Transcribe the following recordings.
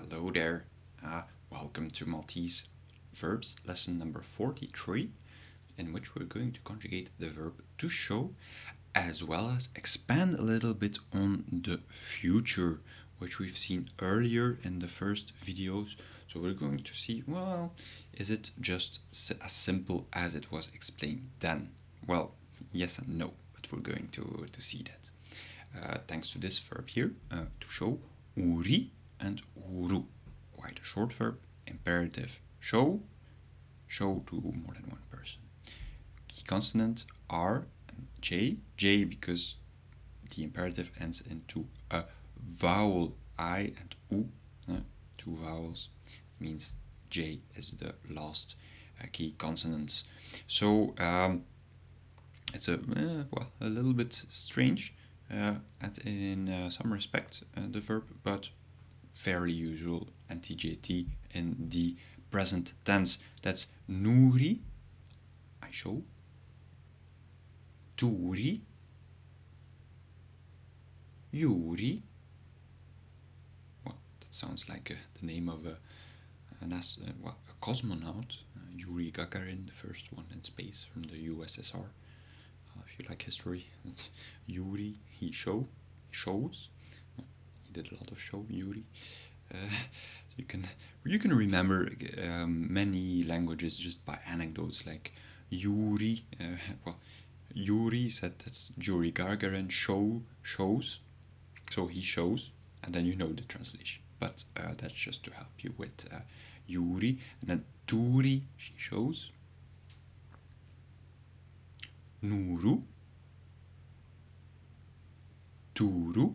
Hello there, welcome to Maltese verbs lesson number 43, in which we're going to conjugate the verb to show as well as expand a little bit on the future, which we've seen earlier in the first videos. So we're going to see, well, is it just as simple as it was explained then? Well, yes and no, but we're going to see that. Thanks to this verb here, to show, uri and uru. Quite a short verb, imperative show to more than one person. Key consonants R and J. J because the imperative ends into a vowel, I and U. Two vowels means J is the last key consonants. So it's a little bit strange in some respect, the verb, but fairly usual, NTJT in the present tense. That's Nuri, I show, Turi, Yuri. Well, that sounds like the name of a cosmonaut, Yuri Gagarin, the first one in space from the USSR. If you like history, that's Yuri, he shows. He did a lot of show, Yuri. So you can remember many languages just by anecdotes, like Yuri. Yuri said that's Yuri Gagarin shows, so he shows, and then you know the translation. But that's just to help you with Yuri. And then Turi, she shows. Nuru, Turu,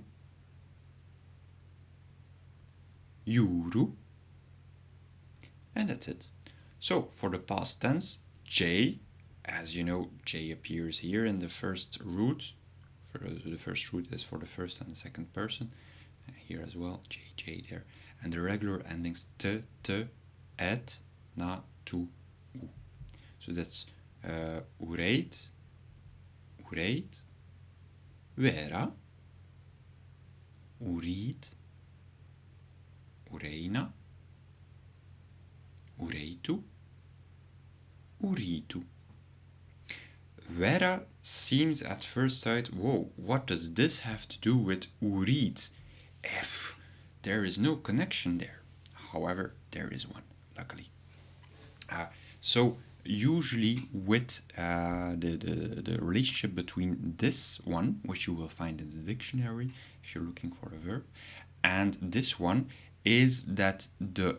Yuru, and that's it. So for the past tense, J, as you know, J appears here in the first root. The first root is for the first and the second person. Here as well, J there. And the regular endings t, et, na, tu, u. So that's ureit, vera, urid, ureina, ureitu, uritu. Vera seems at first sight, whoa, what does this have to do with urid? There is no connection there. However, there is one, luckily. So usually with the relationship between this one, which you will find in the dictionary if you're looking for a verb, and this one is that the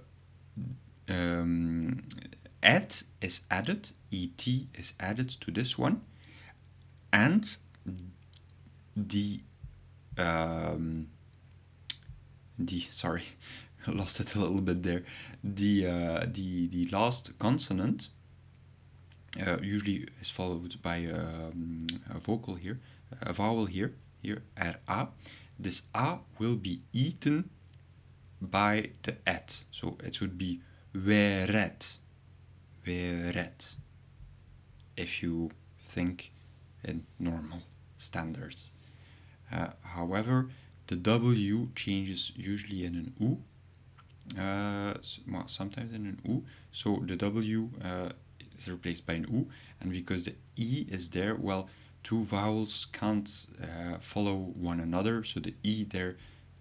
et is added, et is added to this one, and sorry, I lost it a little bit there. The last consonant usually is followed by a vowel here, ra. This a will be eaten by the et, so it would be weret, if you think in normal standards. However, the W changes usually in an U, sometimes in an U, so the W is replaced by an U, and because the E is there, well, two vowels can't follow one another, so the E there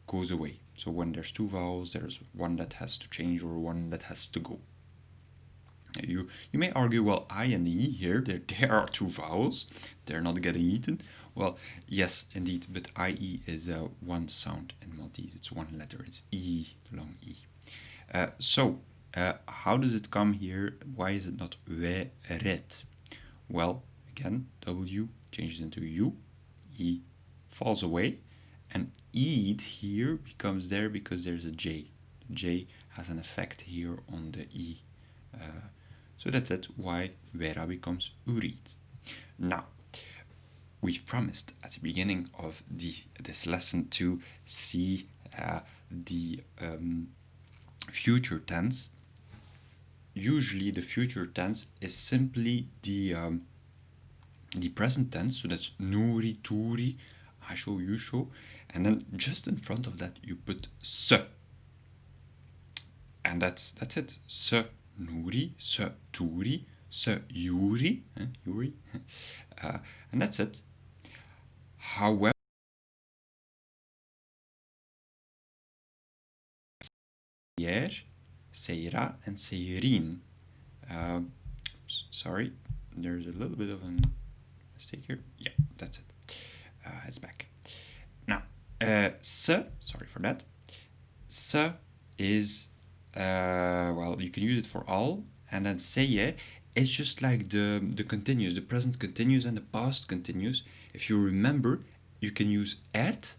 goes away. So when there's two vowels, there's one that has to change or one that has to go. You may argue, well, I and E here, there are two vowels, they're not getting eaten. Well, yes, indeed, but IE is one sound in Maltese. It's one letter, it's E, long E. So, how does it come here? Why is it not weret? Well, again, W changes into U, E falls away, and eat here becomes there because there's a J. The J has an effect here on the E. So that's it, why vera becomes urit. Now, we've promised at the beginning of this lesson to see the future tense. Usually the future tense is simply the present tense, so that's nuri, turi, I show, you show, and then just in front of that you put se. and that's it. Se nouri, se touri, se yuri, yuri, and that's it. However, seyer, seyra, and seyerin. Sorry, there's a little bit of a mistake here. Yeah, that's it. It's back. Now, sorry for that. Se is, well, you can use it for all, and then seyer is just like the continuous, the present continuous and the past continuous. If you remember, you can use et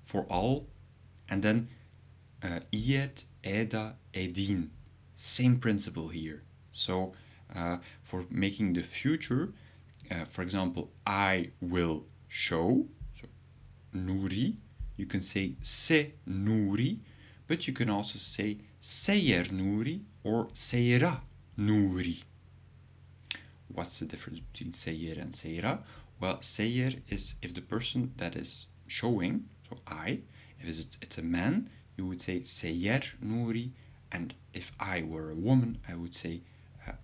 for all, and then iet, eda, edin. Same principle here. So for making the future, for example, I will show, so Nuri, you can say se Nuri, but you can also say seyer Nuri or seyra Nuri. What's the difference between seyer and seyra? Well, seyer is if the person that is showing, so I, if it's a man, you would say seyer Nuri, and if I were a woman, I would say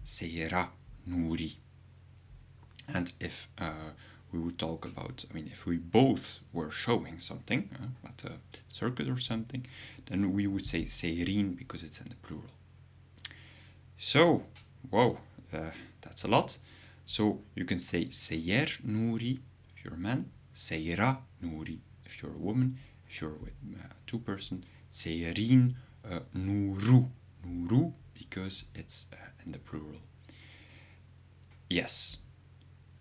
seyra Nuri. And if we would talk about, I mean, if we both were showing something at a circuit or something, then we would say seirin because it's in the plural. So, whoa, that's a lot. So you can say seyer nuri if you're a man, seyra nuri if you're a woman. If you're with two person, seyerin nuru, nuru because it's in the plural. Yes.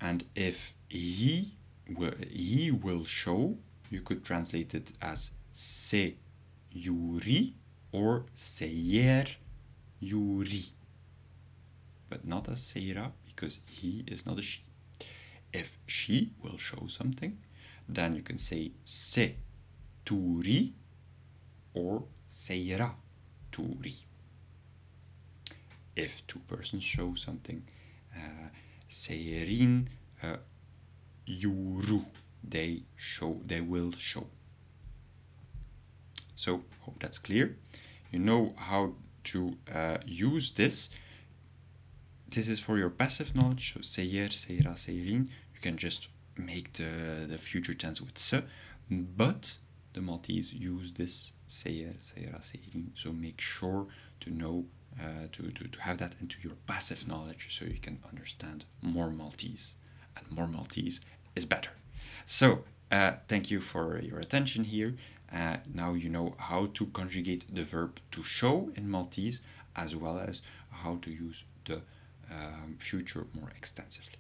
And if he will show, you could translate it as se yuri or seyer yuri, but not as seira because he is not a she. If she will show something, then you can say se turi or seira turi. If two persons show something, seyerin yuru, they will show. So hope that's clear. You know how to use this. This is for your passive knowledge. So seyer, seyra, seyerin. You can just make the future tense with se, but the Maltese use this seyer, seyra, seyerin. So make sure to know to have that into your passive knowledge so you can understand more Maltese, and more Maltese is better. So thank you for your attention here. Now you know how to conjugate the verb to show in Maltese, as well as how to use the future more extensively.